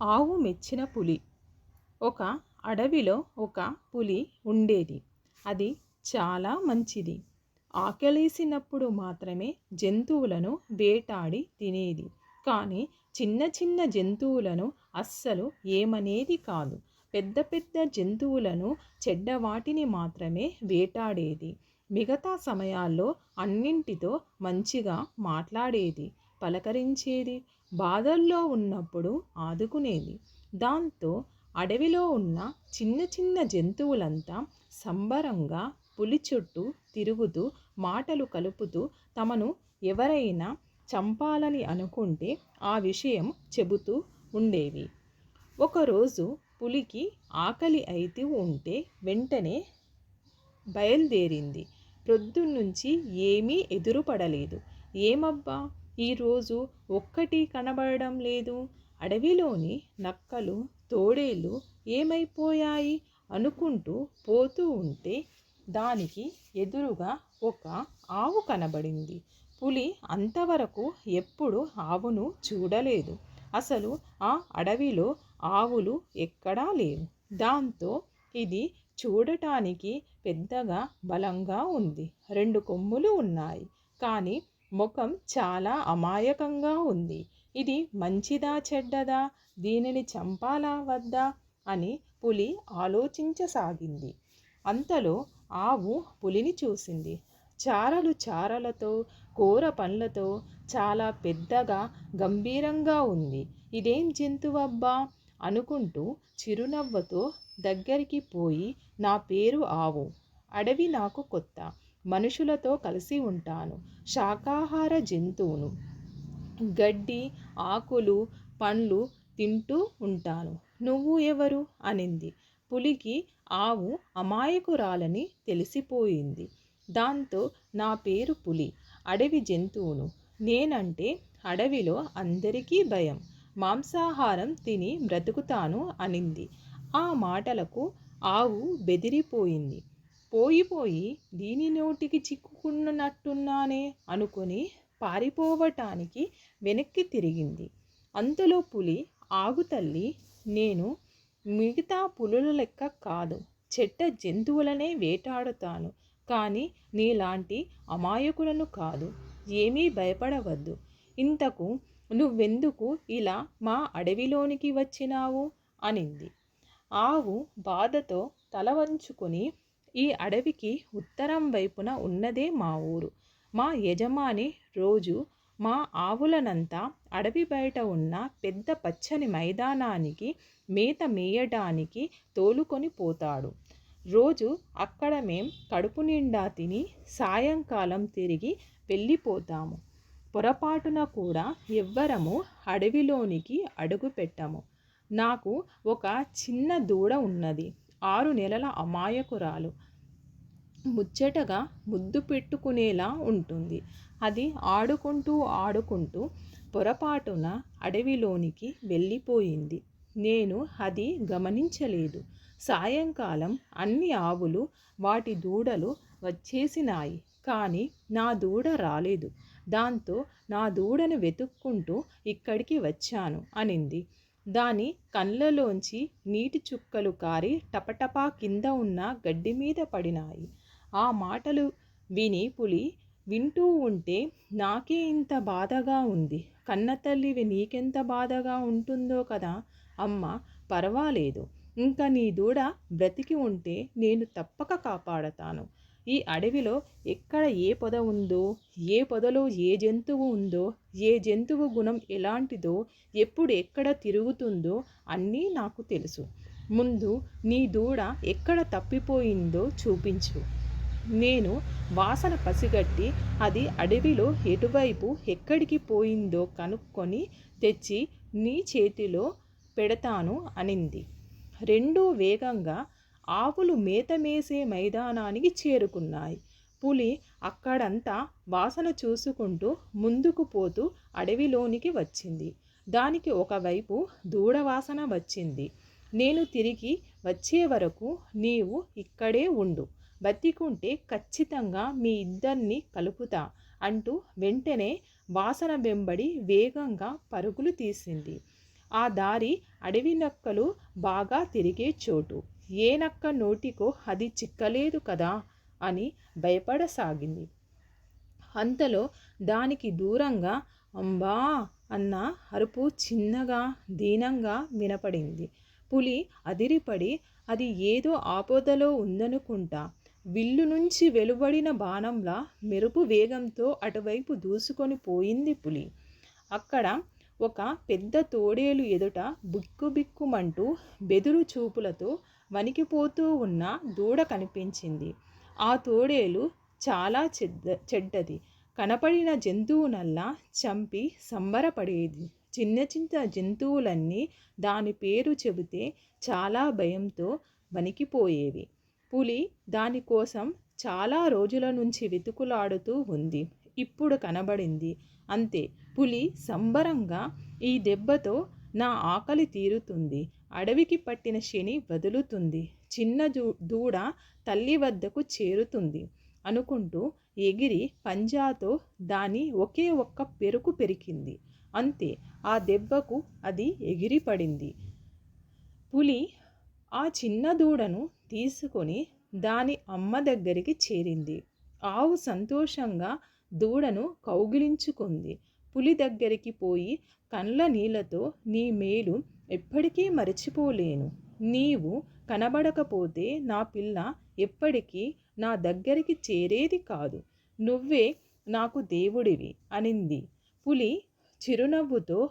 ఆవు మెచ్చిన పులి. ఒక అడవిలో ఒక పులి ఉండేది. అది చాలా మంచిది. ఆకలేసినప్పుడు మాత్రమే జంతువులను వేటాడి తినేది. కానీ చిన్న చిన్న జంతువులను అస్సలు ఏమనేది కాదు. పెద్ద పెద్ద జంతువులను, చెడ్డవాటిని మాత్రమే వేటాడేది. మిగతా సమయాల్లో అన్నింటితో మంచిగా మాట్లాడేది, పలకరించేది, బాధల్లో ఉన్నప్పుడు ఆదుకునేది. దాంతో అడవిలో ఉన్న చిన్న చిన్న జంతువులంతా సంబరంగా పులి చుట్టూ తిరుగుతూ మాటలు కలుపుతూ తమను ఎవరైనా చంపాలని అనుకుంటే ఆ విషయం చెబుతూ ఉండేవి. ఒకరోజు పులికి ఆకలి అయితే ఉంటే వెంటనే బయలుదేరింది. ప్రొద్దున్నుంచి ఏమీ ఎదురుపడలేదు. ఏమబ్బా, ఈరోజు ఒక్కటి కనబడడం లేదు, అడవిలోని నక్కలు, తోడేళ్ళు ఏమైపోయాయి అనుకుంటూ పోతూ ఉంటే దానికి ఎదురుగా ఒక ఆవు కనబడింది. పులి అంతవరకు ఎప్పుడు ఆవును చూడలేదు. అసలు ఆ అడవిలో ఆవులు ఎక్కడా లేవు. దాంతో ఇది చూడటానికి పెద్దగా బలంగా ఉంది. రెండు కొమ్ములు ఉన్నాయి, కానీ ముఖం చాలా అమాయకంగా ఉంది. ఇది మంచిదా చెడ్డదా, దీనిని చంపాలా వద్దా అని పులి ఆలోచించసాగింది. అంతలో ఆవు పులిని చూసింది. చారలు చారలతో, కూర పండ్లతో, చాలా పెద్దగా గంభీరంగా ఉంది. ఇదేం జంతువబ్బా అనుకుంటూ చిరునవ్వుతో దగ్గరికి పోయి, నా పేరు ఆవు. అడవి నాకు కొత్త. మనుషులతో కలిసి ఉంటాను. శాకాహార జంతువును. గడ్డి, ఆకులు, పండ్లు తింటూ ఉంటాను. నువ్వు ఎవరు అనింది. పులికి ఆవు అమాయకురాలని తెలిసిపోయింది. దాంతో నా పేరు పులి, అడవి జంతువును. నేనంటే అడవిలో అందరికీ భయం. మాంసాహారం తిని బ్రతుకుతాను అనింది. ఆ మాటలకు ఆవు బెదిరిపోయింది. పోయి దీని నోటికి చిక్కుకున్నట్టున్నానే అనుకుని పారిపోవటానికి వెనక్కి తిరిగింది. అంతలో పులి, ఆగు తల్లి, నేను మిగతా పులుల లెక్క కాదు. చెడ్డ జంతువులనే వేటాడుతాను, కానీ నీలాంటి అమాయకులను కాదు. ఏమీ భయపడవద్దు. ఇంతకు నువ్వెందుకు ఇలా మా అడవిలోనికి వచ్చినావు అనింది. ఆవు బాధతో తల వంచుకొని, ఈ అడవికి ఉత్తరం వైపున ఉన్నదే మా ఊరు. మా యజమాని రోజు మా ఆవులనంతా అడవి బయట ఉన్న పెద్ద పచ్చని మైదానానికి మేత మేయడానికి తోలుకొని పోతాడు. రోజు అక్కడ మేం కడుపు నిండా తిని సాయంకాలం తిరిగి వెళ్ళిపోతాము. పొరపాటున కూడా ఎవ్వరము అడవిలోనికి అడుగు పెట్టము. నాకు ఒక చిన్న దూడ ఉన్నది. 6 నెలల అమాయకురాలు. ముచ్చటగా ముద్దు పెట్టుకునేలా ఉంటుంది. అది ఆడుకుంటూ పొరపాటున అడవిలోనికి వెళ్ళిపోయింది. నేను అది గమనించలేదు. సాయంకాలం అన్ని ఆవులు, వాటి దూడలు వచ్చేసినాయి, కానీ నా దూడ రాలేదు. దాంతో నా దూడను వెతుక్కుంటూ ఇక్కడికి వచ్చాను అనింది. దాని కళ్ళలోంచి నీటి చుక్కలు కారి టపటపా కింద ఉన్న గడ్డి మీద పడినాయి. ఆ మాటలు విని పులి, వింటూ ఉంటే నాకే ఇంత బాధగా ఉంది. కన్నతల్లివి నీకెంత బాధగా ఉంటుందో కదా అమ్మ. పర్వాలేదు, ఇంకా నీ దూడ బ్రతికి ఉంటే నేను తప్పక కాపాడతాను. ఈ అడవిలో ఎక్కడ ఏ పొద ఉందో, ఏ పొదలో ఏ జంతువు ఉందో, ఏ జంతువు గుణం ఎలాంటిదో, ఎప్పుడు ఎక్కడ తిరుగుతుందో అన్నీ నాకు తెలుసు. ముందు నీ దూడ ఎక్కడ తప్పిపోయిందో చూపించు. నేను వాసన పసిగట్టి అది అడవిలో ఎటువైపు ఎక్కడికి పోయిందో కనుక్కొని తెచ్చి నీ చేతిలో పెడతాను అనింది. రెండూ వేగంగా ఆవులు మేత మేసే మైదానానికి చేరుకున్నాయి. పులి అక్కడంతా వాసన చూసుకుంటూ ముందుకు పోతూ అడవిలోనికి వచ్చింది. దానికి ఒకవైపు దూడ వాసన వచ్చింది. నేను తిరిగి వచ్చే వరకు నీవు ఇక్కడే ఉండు. బతికుంటే ఖచ్చితంగా మీ ఇద్దరిని కలుపుతా అంటూ వెంటనే వాసన వెంబడి వేగంగా పరుగులు తీసింది. ఆ దారి అడవి నక్కలు బాగా తిరిగే చోటు. ఏ నక్క నోటికో అది చిక్కలేదు కదా అని భయపడసాగింది. అంతలో దానికి దూరంగా అంబా అన్న అరుపు చిన్నగా దీనంగా వినపడింది. పులి అదిరిపడి అది ఏదో ఆపదలో ఉందనుకుంటా విల్లు నుంచి వెలువడిన బాణంలా మెరుపు వేగంతో అటువైపు దూసుకొని పోయింది పులి. అక్కడ ఒక పెద్ద తోడేలు ఎదుట బిక్కుబిక్కుమంటూ బెదురు చూపులతో వణికిపోతూ ఉన్న దూడ కనిపించింది. ఆ తోడేలు చాలా చెడ్డది. కనపడిన జంతువునల్లా చంపి సంబరపడేది. చిన్న చిన్న జంతువులన్నీ దాని పేరు చెబితే చాలా భయంతో వణికిపోయేవి. పులి దానికోసం చాలా రోజుల నుంచి వెతుకులాడుతూ ఉంది. ఇప్పుడు కనబడింది. అంతే, పులి సంబరంగా ఈ దెబ్బతో నా ఆకలి తీరుతుంది, అడవికి పట్టిన శని వదులుతుంది, చిన్న దూడ తల్లి వద్దకు చేరుతుంది అనుకుంటూ ఎగిరి పంజాతో దాని ఒకే ఒక్క పెరుకు పెరికింది. అంతే, ఆ దెబ్బకు అది ఎగిరిపడింది. పులి ఆ చిన్న దూడను తీసుకొని దాని అమ్మ దగ్గరికి చేరింది. ఆవు సంతోషంగా దూడను కౌగిలించుకుంది. పులి దగ్గరికి పోయి కండ్ల నీళ్లతో నీ మేలు ఎప్పటికీ మరచిపోలేను. నీవు కనబడకపోతే నా పిల్ల ఎప్పటికీ నా దగ్గరికి చేరేది కాదు. నువ్వే నాకు దేవుడివి అనింది. పులి చిరునవ్వుతో